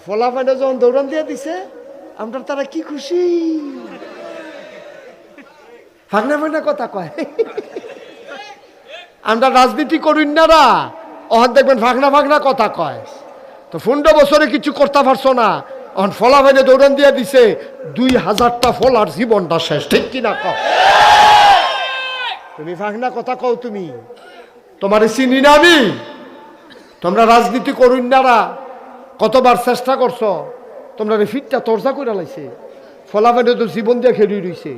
ফলাফাইনে যখন দৌড়ান দিয়ে দিছে আমরা তারা কি খুশি। ফাগনা ফাগনা কথা কয়। আমরা রাজনীতি করি না, অহন দেখবেন ফাগনা ফাগনা কথা কয়। তো 15 বছরে কিছু করতে পারছো না, অহন ফলাফাইনে দৌড়ান দিয়ে দিছে 2000টা ফলার জীবনটা শেষ। ঠিক কিনা কও? তুমি ফাগনা কথা কও। তুমি তোমার চিনি না আমি। তোমরা রাজনীতি করুন না, কতবার চেষ্টা করছো, তোমরা ফিটটা তর্জা করে লাইছে। ফলাফাইনে তো জীবন দিয়ে খেলি রইছে।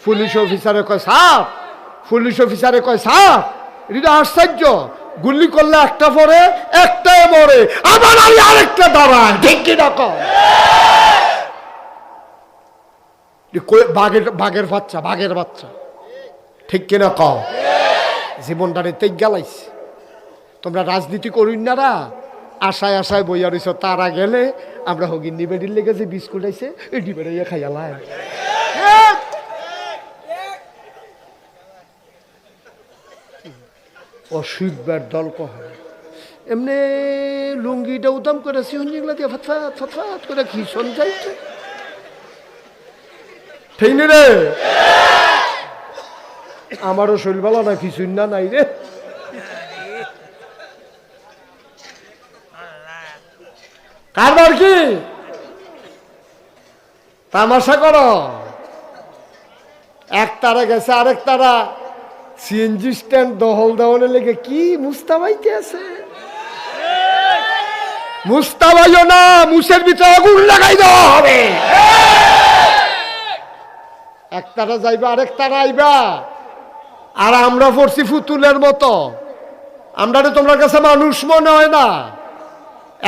পুলিশ অফিসারে কয় স্যার, পুলিশ অফিসারে কয় স্যার, এটা আশ্চর্য, গুলি করলে একটা পরে একটাই মরে, আবার আমি আরেকটা দাঁড়ায়। ঠিক কিনা কও? বাঘের বাচ্চা, বাঘের বাচ্চা। ঠিক কিনা কও? জীবনটারে তেজ গালাইছে। তোমরা রাজনীতি করুন না, আশায় আশায় বইয়া রইছ। তারা গেলে আমরা হগিন্নি বেডির লেগে যে বিস্কুট আইছে এটি বেড়াইয়া খাইয়ালাম। অসুখবার দল কহ এমনি লুঙ্গিটা উদাম করে সিহনগুলা দিয়ে ফটফাট ফটফাট করে খিসন যাইছে। ঠিক নি রে? আমারও শৈলবালা না কিছুই না নাই রে। কারবার কি তামাশা করো? এক তারা গেছে আরেক তারা সিএনজি স্ট্যান্ড দহল দেওয়ানের লেগে কি মুস্তাবাইতে আছে। মুস্তাবাইও না, মুসের ভিতরে আগুন লাগাই দেওয়া হবে। এক তারা যাইবা আরেক তারা আইবা, আর আমরা পড়ছি ফুতুলের মতো। আমরা তোমার কাছে মানুষ মনে হয় না।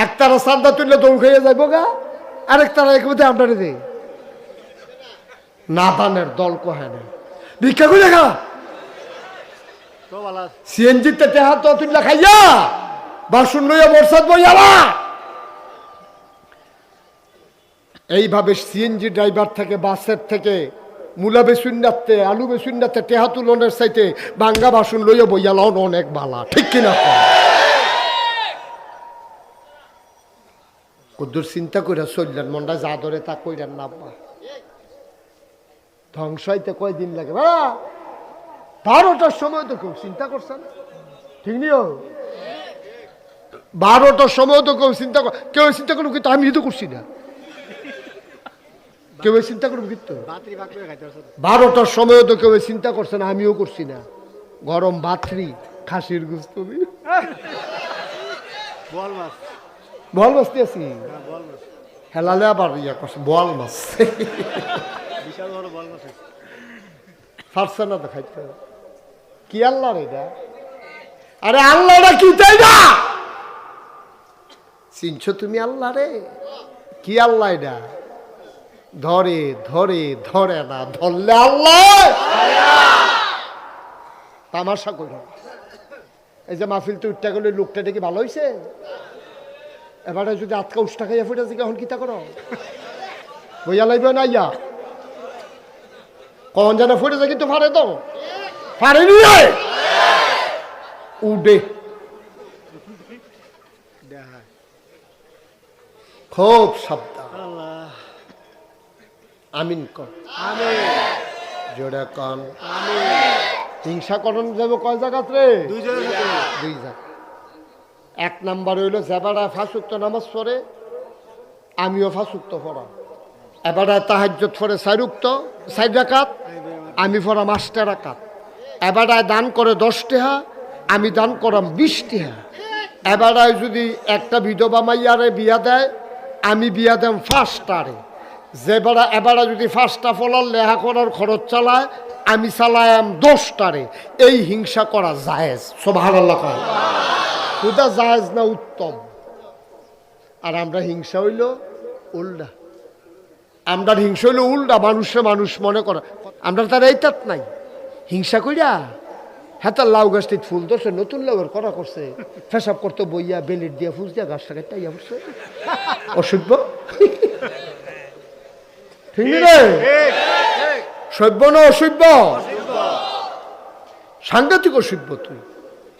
এক তারা সান্দা তুললে দৌড় খাইয়ে যাইব গা, আরেক তারা একবারে আমরা দে নাদানের দল কহে না। ভিক্ষা করে দেখা সিএনজিতে টেহা তো তুললা খাইয়া বাসন লইয়া বর্ষাত বইয়ালা। এইভাবে সিএনজি ড্রাইভার থেকে, বাসের থেকে, মূলা বেসুন্নাতে, আলু বেসুন্নাতে টেহা তুলনের চাইতে ভাঙ্গা বাসন লইয়া বইয়ালাও অনেক বালা। ঠিক কিনা? কদ্দুর চিন্তা করে চললেন, মনটা যা ধরে তা কইলেন না। ধ্বংস হইতে কয়দিন লাগে? 12টার সময় তো কেউ চিন্তা করছেন। ঠিক নিও? 12টার সময় তো কেউ চিন্তা কেউ চিন্তা করুক, কিন্তু আমি তো করছি না। কেউ চিন্তা করুক, কিন্তু 12টার সময় তো কেউ চিন্তা করছে না, আমিও করছি না। গরম ভাতরি, খাসির গুস্ত, বল মাছতে আছি হেলালে আবার ইয়া করছে বল মাছ। পারছে না তো খাইতে। কি আল্লাহ রে এটা? আরে আল্লাহটা কি তাই না? চিনছো তুমি আল্লাহ রে? কি আল্লাহ এটা? ধরে ধরে ধরে না, ধরলে আল্লাহ। তামাশা করো। এই যে মাহফিল তো উঠতে গেলে লোকটা দেখি ভালো হয়েছে। এবারে যদি আটকা উষ্টা খাইয়া ফুটে আছে, এখন কিতা করো? বইয়া লাগবে না ইয়া কখন যেন ফুটেছে, কিন্তু ফারে তো ফারে নিয়ে উডে। খুব সাবধান। আমিন কর। জোড়া কন। হিংসা করণ যাবো কয় জায়গাত রে? 2 জায়গা। 1 নাম্বার হইল যেবারা 5 ওয়াক্ত নামাজ পড়ে, আমিও 5 ওয়াক্ত পড়াম। এবারে তাহাজ্জুদ পড়ে 4 রাকাত, আমি পড়াম 8 রাকাত। এবারে দান করে 10 টাকা, আমি দান করাম 20 টাকা। এবারে যদি একটা বিধবা মাইয়ারে বিয়া দেয়, আমি বিয়া দেম 5টারে। যেবারা এবারে যদি 5টা ফলার লেহা করার খরচ চালায়, আমি চালায়াম 10টারে। এই হিংসা করা জায়েজ? সুবহানাল্লাহ। খুদা জায়েজ না উত্তম। আর আমরা হিংসা হইল উল্টা। আমরা হিংসা হইল উল্টা, মানুষে মানুষ মনে করা। আমরা তার এইটাত নাই হিংসা কইরা। হ্যাঁ, তার লাউ গাছটি ফুল ধরছে, নতুন লাউয়ের করা করছে, ফেসাব করতে বইয়া বেলিট দিয়া ফুস দিয়া গাছটা কেটে ইয়া করছে। অসভ্য। ঠিক রে? সভ্য না অসভ্য? সাংঘাতিক অসভ্য তুই।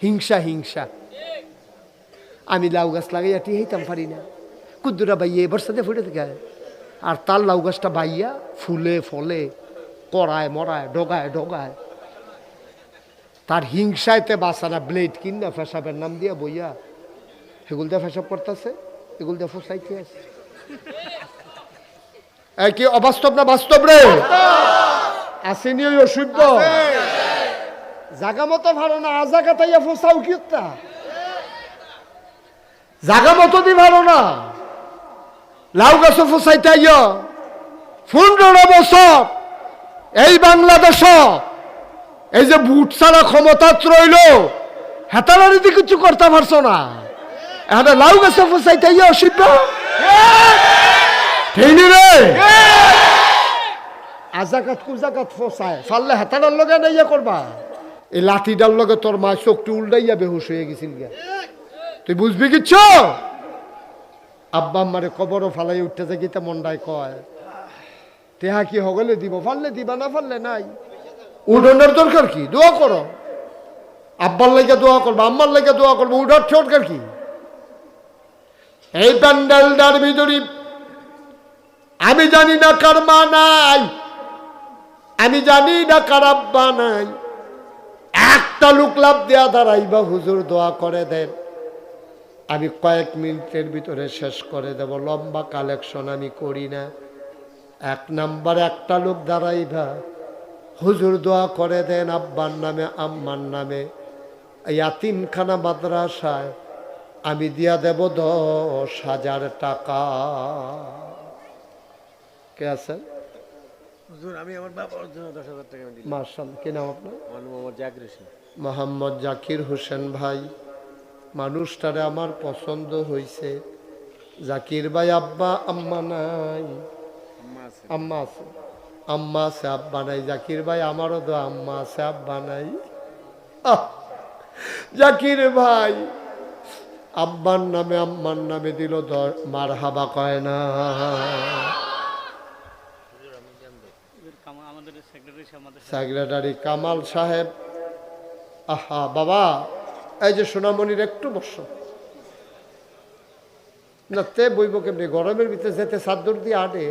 হিংসা হিংসা। আমি লাউ গাছ লাগাইয়া টিহাইতাম পারি না, কুদ্দুরা বাইয়ে এবার সাথে ফুটে থেকে আর তার লাউ গাছটা বাইয়া ফুলে ফলে কড়ায় মরায় ডগায় ডগায় তার হিংসায়তে বাঁচানা ব্লেড কিনা ফেসাবের নাম দিয়া বইয়া এগুল দিয়ে ফেসাব করতেছে এগুল দিয়ে ফসাইতে আছে কি অবাস্তব না বাস্তব রে আসেনি ওই অসুবিধ জাগা মতো ভালো না আজাগা তাইয়া ফসাও কি জাগা মতো দি ভালো না লাউ গাছ ফসাইতে 15 বছর এই বাংলাদেশ এই যে বুট ছাড়া ক্ষমতা রইল হেতালারিতে কিছু করতে পারছো না এখন লাউ গাছে ফসাইতে অসিদ্ধ রে আজাকাত কুজাকাত ফসায় ফাললে হেতালার লগে না ইয়ে করবা এই লাঠিটার লগে তোর মা চোখটি উল্টাইয়া বেহুশ হয়ে গেছিল গিয়া তুই বুঝবি কিচ্ছু আব্বা আম্মারে কবরও ফালাই উঠতে গিতে মন্ডায় কয় তেহা কি হগলে দিব ফাললে দিবা না ফাললে নাই উঠোনের দরকার কি দোয়া করো আব্বার লাগে দোয়া করবো আম্মার লাগে দোয়া করবো উঠার দরকার কি এই প্যান্ডেলটার ভিতরে আমি জানি না কার মা নাই আমি জানি না কার আব্বা নাই একটা লোক লাভ দেয়া দাঁড়াইবা হুজুর দোয়া করে দেন আমি কয়েক মিনিটের ভিতরে শেষ করে দেব লম্বা কালেকশন আমি করি না 1 নাম্বার একটা লোক দাঁড়াইবা হুজুর দোয়া করে দেন আব্বার নামে আম্মার নামে ইয়াতিমখানা মাদ্রাসায় আমি দিয়া দেব 10,000 টাকা কে আছেন হুজুর আমি আমার বাবার জন্য 10,000 টাকা দিলাম মাশাআল্লাহ কি নাম আপনার মোহাম্মদ জাকির হোসেন মোহাম্মদ জাকির হোসেন ভাই মানুষটারে আমার পছন্দ হয়েছে জাকির ভাই আব্বা আম্মা নাই আম্মা আছে আম্মা আছে আব্বা নাই জাকির ভাই আমারও তো আম্মা আছে আব্বা নাই জাকির ভাই আব্বার নামে আম্মার নামে দিল মারহাবা কয় না সেক্রেটারি কামাল সাহেব আহা বাবা এই যে সোনামণির একটু বসো না তে বইব কেমনি গরমের ভিতরে যেতে চাদর দিয়ে আডে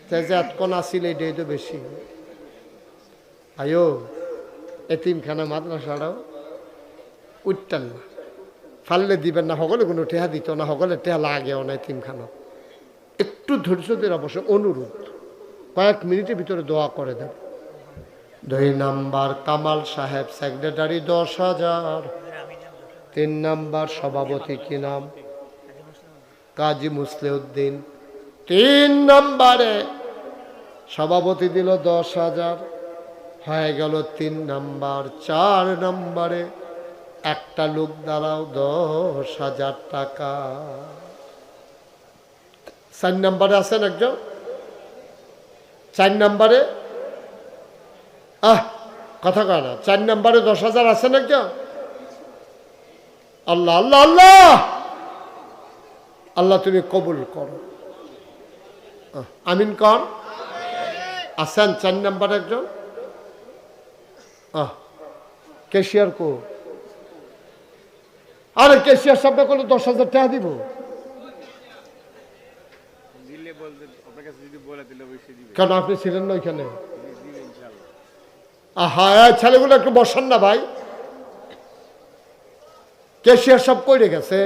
যে এতক্ষণ আসিল এটাই তো বেশি আয়ো এতিমখানা মাদ্রাসাটাও উঠতেন না ফাললে দিবেন না সকলে কোনো টেহা দিত না সকলে টেহা লাগেও না এতিমখানা একটু ধৈর্য দিয়ে অবশ্য অনুরোধ কয়েক মিনিটের ভিতরে দোয়া করে দেন 2 নাম্বার কামাল সাহেব সেক্রেটারি 10,000 3 নাম্বার সভাপতি কি নাম কাজী মুসলিউদ্দিন 3 নম্বরে সভাপতি দিল 10,000 হয়ে গেল 3 নাম্বার 4 নম্বরে একটা লোক দাঁড়াও 10,000 টাকা 4 নম্বরে আছেন একজন 4 নম্বরে কথা কয় না 4 নম্বরে 10,000 আছেন একজন আল্লাহ আল্লাহ আল্লাহ আল্লাহ তুমি কবুল করো আমিন কর আছেন 4 নম্বরে একজন ক্যাশিয়ার কো আরে ক্যাশিয়ার সাহেব করলে 10,000 টাকা দিব কেন আপনি ছিলেন না ওইখানে আহা ছেলেগুলো একটু বসান না ভাই ক্যাশিয়ার সব কইরে গেছে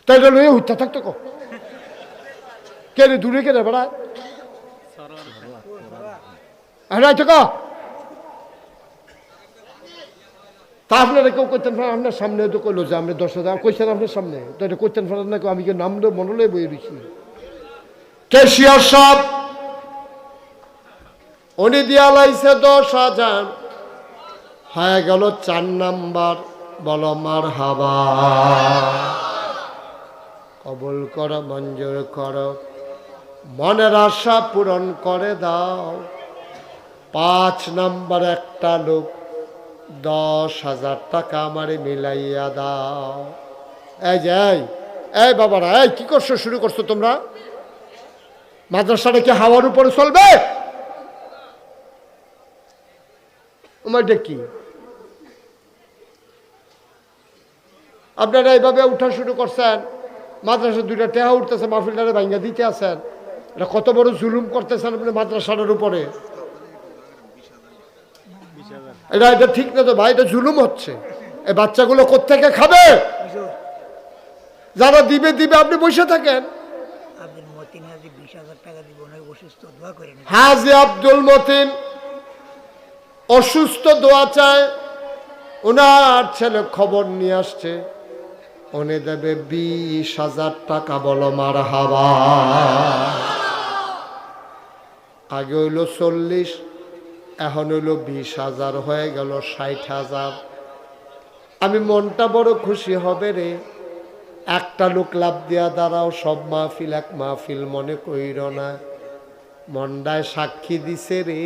তাই লইয়ে উঠতে থাকতো কে রে দূরে কে রে বেড়া তা আপনারা কেউ করতেন আপনার সামনে তো কইলো যে আমরা 10,000 কইছেন আপনার সামনে তো এটা করতেন ফেলেন না আমি কি নাম মনলে বই দিছি ক্যাশিয়ার সব উনি দিয়া লাইছে 10,000 হয়ে গেল 4 নাম্বার বলো মারহাবা কবুল করো মঞ্জুর করো মনের আশা পূরণ করে দাও 5 নাম্বার একটা লোক 10,000 টাকা আমারে মিলাইয়া দাও এই যে এই বাবারা এই কি করছো শুরু করছো তোমরা মাদ্রাসাটা কি হাওয়ার উপরে চলবে ওমাইটা কি? আপনারা এইভাবে উঠা শুরু করছেন, মাদ্রাসা দুইটা টেহা উঠতেছে, মাহফিলটারে ভাঙ্গা দিতে আছেন। এটা কত বড় জুলুম করতেছেন আপনি মাদ্রাসাটার উপরে। এটা এটা ঠিক না তো ভাই, এটা জুলুম হচ্ছে। এই বাচ্চাগুলো কোত্থেকে খাবে? যারা দিবে দিবে, আপনি বসে থাকেন। হাজি আব্দুল মতিন অসুস্থ, দোয়া চায়। ওনার ছেলে খবর নিয়ে আসছে, উনি দেবে 20,000 টাকা। বলো মারহাবা। আগে হইল 40, এখন হইল 20,000, হয়ে গেল 60,000। আমি মনটা বড় খুশি হবে রে। একটা লোক লাভ দিয়া দাঁড়াও, সব মাহফিল এক মাহফিল মনে কইর না। মন্ডায় সাক্ষী দিছে রে,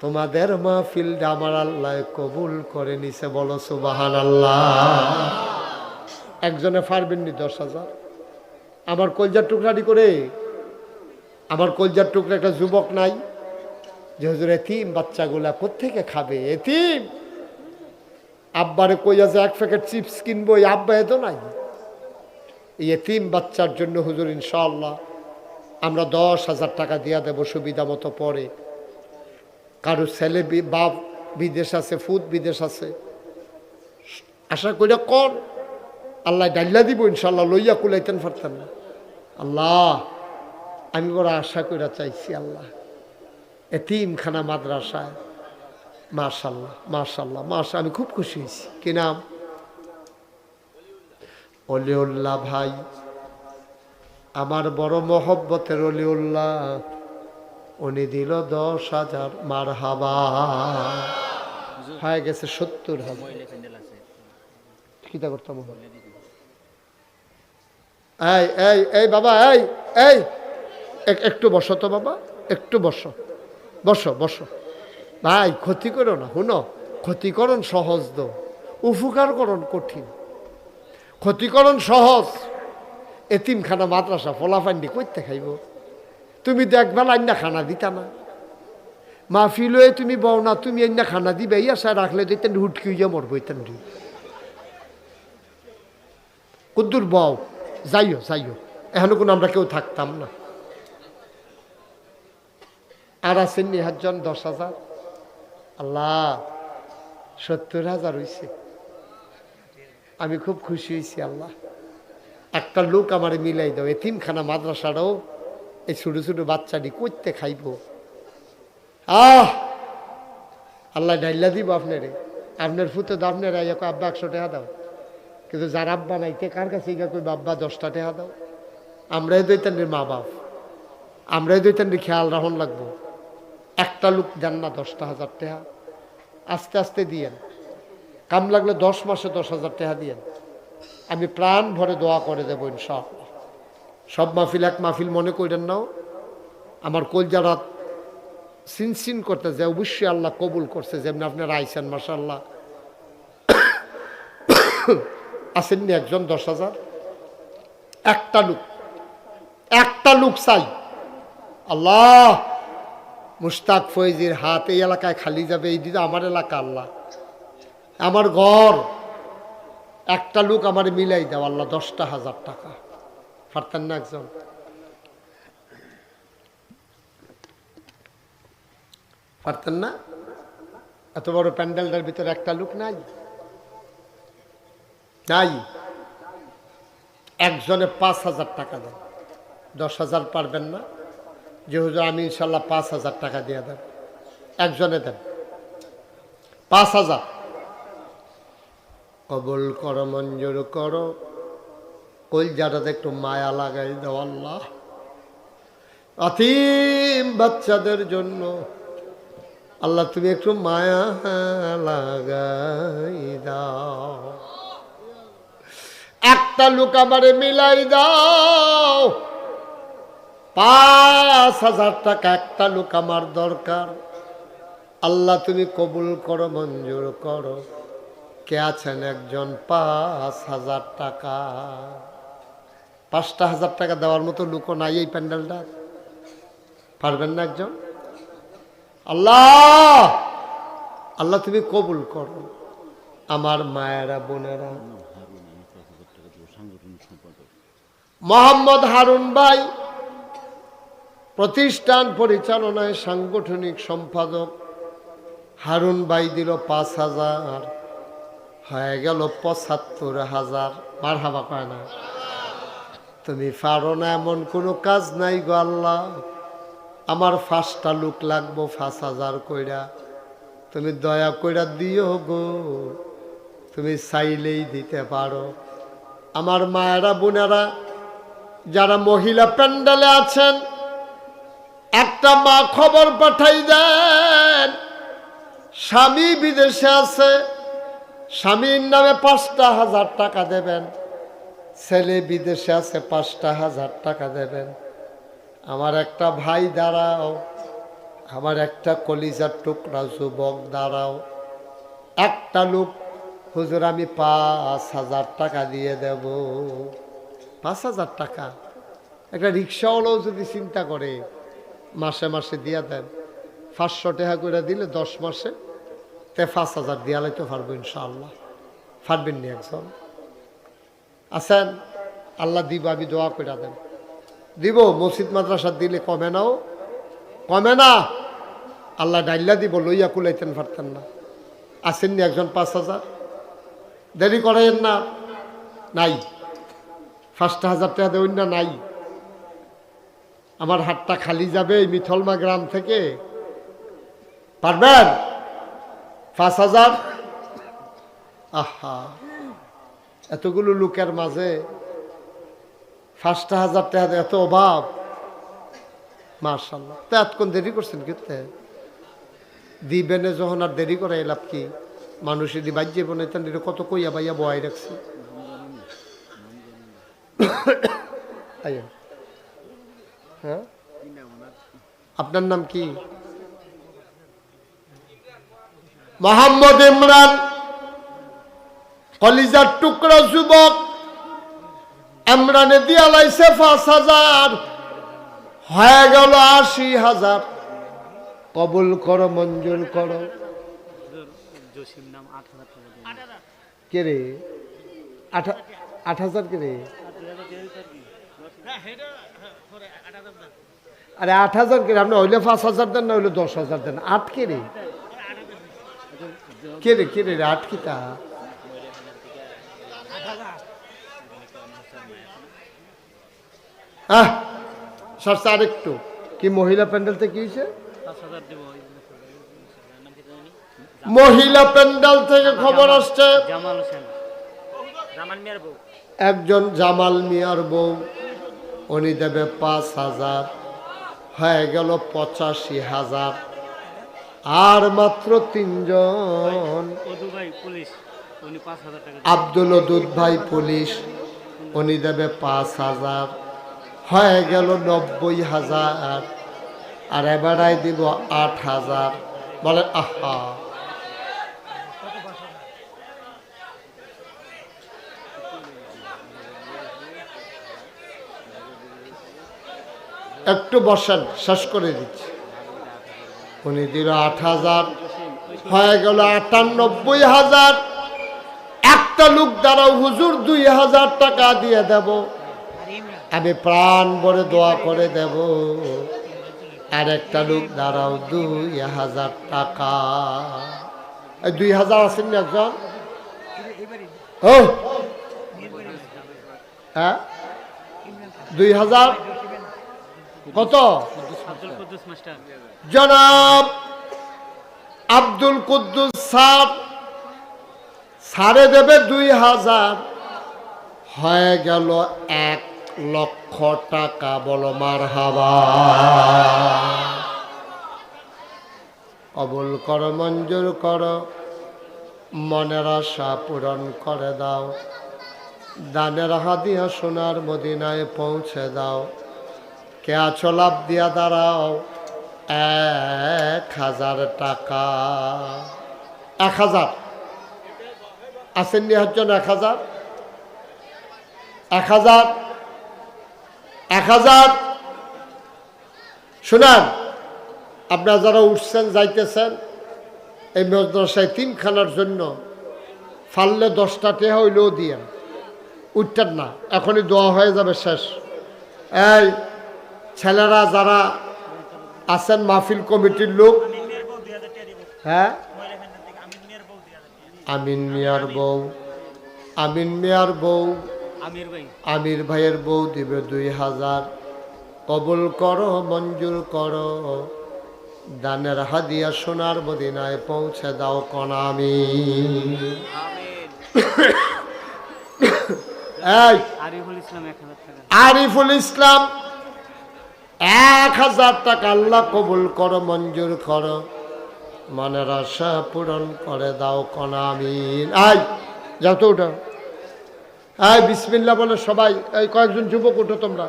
তোমাদের মাহফিলটা আমার আল্লাহ কবুল করে নিছে। বলো সুবহানাল্লাহ। একজনে পারবেননি 10,000? আমার কলজার টুকরাটি করে, আমার কলজার টুকরা একটা যুবক নাই যে হুজুর এতিম বাচ্চাগুলা কোত্থেকে খাবে? এতিম আব্বারে কই আছে 1 প্যাকেট চিপস কিনবো, এই আব্বা এত নাই। এই এতিম বাচ্চার জন্য হুজুর ইনশাআল্লাহ আমরা 10,000 টাকা দিয়া দেব সুবিধা মতো। পরে কারো ছেলে বাপ বিদেশ আছে, ফুদ বিদেশ আছে, আশা করি কর আল্লাহ ডাল্লা দিব ইনশাল্লাহ। লইয়া কুলাইতেন পারতেন না। আল্লাহ আমি বড় আশা করে চাইছি, আল্লাহ এতিমখানা মাদ্রাসায়। মাশাল্লাহ মাশাল্লাহ মাশা, আমি খুব খুশি হয়েছি। কি নাম? অলিউল্লাহ ভাই, আমার বড় মহব্বতের অলিউল্লাহ। উনি দিল 10,000। মারহাবা। হয়ে গেছে 70,000। কিতা করতাম? এই এই এই বাবা, এই এই একটু বসো তো বাবা, একটু বসো, বসো বসো। ভাই ক্ষতি করো না, শুনো, ক্ষতিকরণ সহজ দো, উপকারকরণ কঠিন। ক্ষতিকরণ সহজ। এতিমখানা মাদ্রাসা ফলাফান্ডি কইতে খাইব? তুমি দেখবেলা আইনা খানা দিতা না, মাহফিল হয়ে তুমি বও না, তুমি আইনা খানা দিবে, ইয়া রাখলে দিতেন হুটকি হইয়া মরবো। ইতেন কুদ্দুর বও, যাইও যাইও, এখনো কোনো আমরা কেউ থাকতাম না। আর আছেন নি হাতজন? 10,000। আল্লাহ 70,000 হয়েছে। আমি খুব খুশি হয়েছি। আল্লাহ একটা লোক আমার মিলাই দাও, এতিমখানা মাদ্রাসাটাও এই ছোটো ছোটো বাচ্চাটি করতে খাইব। আল্লাহ ডাইলা দিব আপনারে। আপনার ফুতো তো আপনার আব্বা 100 টাকা দাও, কিন্তু যার আব্বা নাইতে কার কাছে কই আব্বা 10টা টাকা দাও। আমরাই দইতেন রে মা বাপ, আমরাই দইতেন রে খেয়াল রাখুন লাগবো। একটা লোক দেন না 10,000 টাকা, আস্তে আস্তে দিয়েন। কাম লাগলে 10 মাসে 10,000 টাকা দিয়েন। আমি প্রাণ ভরে দোয়া করে দেবো ইনশাআল্লাহ। সব মাহফিল এক মাহফিল মনে করেন নাও। আমার কলজারাত সিনসিন করতে যে অবশ্যই আল্লাহ কবুল করছে। যেমনি আপনারা আইসেন মাশাআল্লাহ। আসেননি একজন 10,000? একটা লোক চাই। আল্লাহ মুশতাক ফয়েজির হাত এই এলাকায় খালি যাবে, এই দিকে আমার এলাকা, আল্লাহ আমার ঘর। একটা লোক আমার মিলাই দাও আল্লাহ, 10,000 টাকা। পারতেন না একজন? পারতেন না? এত বড় প্যান্ডেলটার ভিতরে একটা লোক নাই? নাই। একজনে 5,000 টাকা দেন। 10,000 পারবেন না? যে হুজুর আমি ইনশাল্লাহ 5,000 টাকা দিয়ে দেন। একজনে দেন 5,000। কবুল করো, মঞ্জুর করো। কলজাটাতে একটু মায়া লাগাই দাও আল্লাহ, এতিম বাচ্চাদের জন্য। আল্লাহ তুমি একটু মায়া লাগাই দাও। একটা লোক আমারে মিলাই দাও, 5,000 টাকা একটা লোক আমার দরকার। আল্লাহ তুমি কবুল করো, মঞ্জুর করো। কে আছেন একজন? 5,000 টাকা। 5,000 টাকা দেওয়ার মতো লোকও নাই এই প্যান্ডেলটা। পারবেন না একজন? আল্লাহ আল্লাহ তুমি কবুল করো। আমার মায়েরা বোনেরা, মোহাম্মদ হারুন ভাই প্রতিষ্ঠান পরিচালনায় সাংগঠনিক সম্পাদক। হারুন ভাই দিল 5,000, হয়ে গেল 75,000। মারহাবা কয় না? তুমি পারো না এমন কোনো কাজ নাই গো আল্লাহ, আমার 5টা লোক লাগবো 5,000 কইরা, তুমি দয়া কইরা দিও গো, তুমি চাইলেই দিতে পারো। আমার মায়েরা বোনেরা যারা মহিলা প্যান্ডেলে আছেন, একটা মা খবর পাঠাই দেন, স্বামী বিদেশে আছে, স্বামীর নামে 5,000 টাকা দেবেন, ছেলে বিদেশে আছে 5,000 টাকা দেবেন। আমার একটা ভাই দাঁড়াও, আমার একটা কলিজার টুকরা যুবক দাঁড়াও, একটা লোক, হুজুর আমি 5,000 টাকা দিয়ে দেব। 5,000 টাকা একটা রিক্সাওয়ালাও যদি চিন্তা করে মাসে মাসে দিয়া দেন, 500 টাকা করে দিলে 10 মাসে 5,000 দিয়া লাইতে পারবো ইনশাআল্লাহ। পারবেন নি একজন আছেন? আল্লাহ দিব, আমি দোয়া করে দেন দিব। মসজিদ মাদ্রাসা দিলে কমে নাও, কমে না, আল্লাহ ডাইল্লা দিব, লইয়া কুলাইতেন পারতেন না। আসেননি একজন 5,000? দেরি করাইয়েন না। নাই 5,000 টাকা দেবেন না? নাই। আমার হাতটা খালি যাবে এই মিথলমা গ্রাম থেকে। পারবেন? 5,000? আহা, এতগুলো লোকের মাঝে 5,000 টাকা এত অভাব। মাশাআল্লাহ। তা এতক্ষণ দেরি করছেন কিন্তু দিবেনে যখন আর দেরি করে লাভ কি? মানুষের দি বাজ্যে বনাইতেন, এটা কত কইয়া বাইয়া বয়াই রাখছি। হ্যাঁ, আপনার নাম কি? মোহাম্মদ ইমরান, কলিজার টুকরা যুবক। ইমরানে দিয়া লাইছে 5,000, হয়ে গেল 80,000। কবুল করো, মঞ্জুর করো। কে রে? 8,000 কে রে? আরে 8,000 কে? আপনি হইলে 5,000 দেন, না হইলে 10,000 দেন। 8 কে রে? কে রে? কে রে? 8 কিতা? সরষে আরেকটু কি মহিলা প্যান্ডেল থেকে কি হয়েছে? মহিলা প্যান্ডেল থেকে খবর আসছে একজন জামাল মিয়ার বউ, উনি দেবে 5,000, হয়ে গেল 85,000। আর মাত্র 3 জন। আব্দুল ওদুদ ভাই পুলিশ, উনি দেবে 5,000, হয়ে গেল 90,000। আর এবারাই দিব 8,000। বলে আহা, একটু বসেন, শেষ করে দিচ্ছি। উনি দিল 8,000, হয়ে গেল 98,000। একটা লোক দাঁড়াও, হুজুর 2,000 টাকা দিয়ে দেব, আমি প্রাণ ভরে দোয়া করে দেব। আর একটা লোক দাঁড়াও, 2,000 টাকা। 2,000 আছেন না একজন? ও হ্যাঁ, 2,000 কত? জনাব আব্দুল কুদ্দুস স্যার, সারে দেবে 2,000, হয়ে গেল 1,00,000 টাকা। বলো মারহাবা। কবুল করো, মঞ্জুর করো, মনের আশা পূরণ করে দাও, দানের হাদিয়া সোনার মদিনায় পৌঁছে দাও। কে আছো লাভ দিয়া দাঁড়াও, 1,000 টাকা। 1,000 আসেননি একজন? 1,000, 1,000, 1,000। শুনেন, আপনারা যারা উঠছেন যাইতেছেন, এই মাদ্রাসায় 3 খানার জন্য ফাললে 10টা টাকা হইলেও দিয়েন, উঠতেন না, এখনই দোয়া হয়ে যাবে শেষ। এই ছেলেরা যারা আছেন মাহফিল কমিটির লোক, হ্যাঁ আমিন মিয়ার বউ, আমিন মিয়ার বউ, আমির ভাইয়ের বউ দিবে 2000, কবুল করো, মঞ্জুর করো, দানের হাদিয়া সোনার মদিনায় পৌঁছে দাও কনা আমিন। এই আরিফুল ইসলাম 1000 টাকা আল্লাহ কবুল করো, মঞ্জুর করো, মনের আশা পূরণ করে দাও কনা আমিন। আই যাও তো ওটা, এই বিসমিল্লাহ বলে সবাই। এই কয়েকজন যুবক উঠো তোমরা,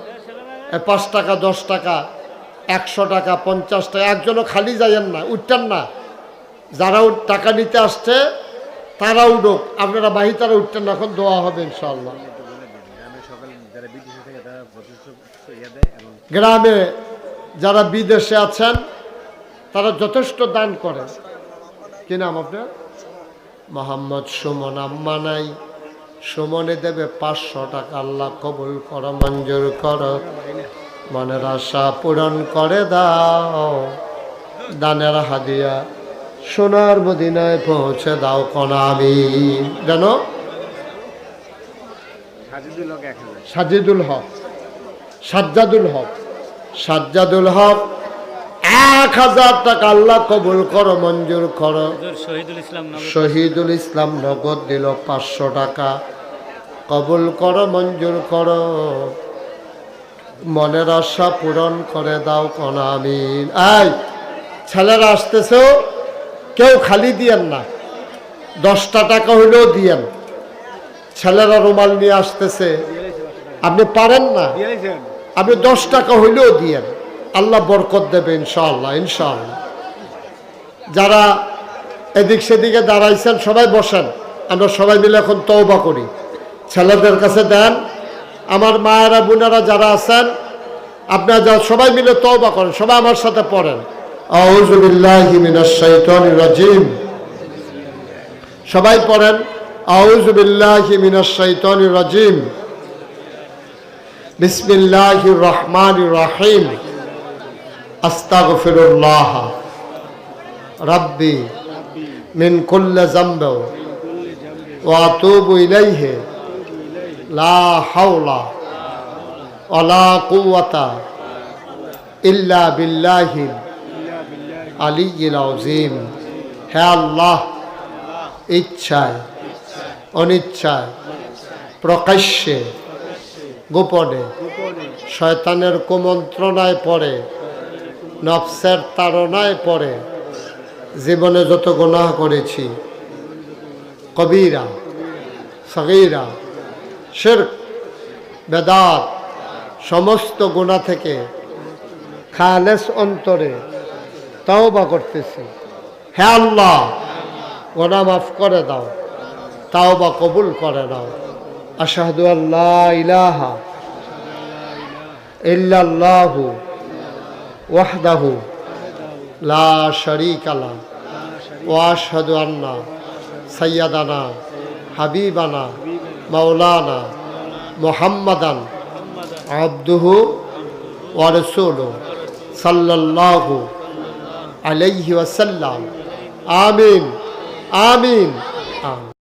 5 টাকা 10 টাকা 100 টাকা 50 টাকা, একজনও খালি যাইয়েন না, উঠতেন না। যারা টাকা নিতে আসছে তারা উঠুক, আপনারা বাহি তারা উঠতেন না, এখন দোয়া হবে ইনশাআল্লাহ। গ্রামে যারা বিদেশে আছেন তারা যথেষ্ট দান করেন। কি নাম আপনার? মোহাম্মদ সুমন। আম্মা নাই, সুমনে দেবে 500 টাকা। আল্লাহ কবুল করো, মঞ্জুর করো, মনের আশা পূরণ করে দাও, দানের হাদিয়া সোনার মদিনায় পৌঁছে দাও কনা আমিন। জানো সাজিদুল হক, সাজ্জাদুল হক, সাজ্জাদুল হক 1000 টাকা। আল্লাহ কবুল করো, মঞ্জুর করো। শহীদুল ইসলাম নগদ দিল 500 টাকা। কবুল করো, মঞ্জুর করো, মনের আশা পূরণ করে দাও কনা আমিন। এই ছেলেরা আসতেছে, কেউ খালি দিয়েন না, 10টা টাকা হইলেও দিয়েন। ছেলেরা রুমাল নিয়ে আসতেছে, আপনি পারেন না, আপনি 10 টাকা হইলেও দিয়েন, আল্লাহ বরকত দেবে ইনশাআল্লাহ, ইনশাআল্লাহ। যারা এদিক সেদিকে দাঁড়াইছেন সবাই বসেন, আমরা সবাই মিলে এখন তওবা করি। ছেলেদের কাছে দেন, আমার মায়েরা বোনেরা যারা আছেন আপনারা যা সবাই মিলে তওবা করেন, সবাই আমার সাথে পড়েন। আউযু বিল্লাহি মিনাশ শাইতানির রাজিম। সবাই পড়েন, আউযু বিল্লাহি মিনাশ শাইতানির রাজিম, বিসমিল্লাহির রহমানির রহিম, আস্তাগফিরুল্লাহ রাব্বি মিন কুল্লি যামবি ওয়া আতুবু ইলাইহি লা হাওলা ওয়ালা কুওয়াতা ইল্লা বিল্লাহিল আলিয়্যিল আযীম। হে আল্লাহ, ইচ্ছায় অনিচ্ছায় প্রকাশ্যে গোপনে শয়তানের কুমন্ত্রণায় পড়ে, নফসের তাড়নায় পড়ে জীবনে যত গুনাহ করেছি, কবিরা সগীরা শিরক বেদাত, সমস্ত গুনাহ থেকে খালেস অন্তরে তওবা করতেছি। হে আল্লাহ, গুনাহ মাফ করে দাও, তওবা কবুল করে নাও। আশহাদু আল্লা ইলাহা ইল্লাল্লাহু ওয়াহদাহু লা শারীকা লাহু ওয়া আশহাদু আন্না সাইয়্যিদানা হাবিবানা মাওলানা মুহাম্মাদান আবদুহু ওয়া রাসূলুহু সাল্লাল্লাহু আলাইহি ওয়াসাল্লাম। আমিন, আমিন, আমিন।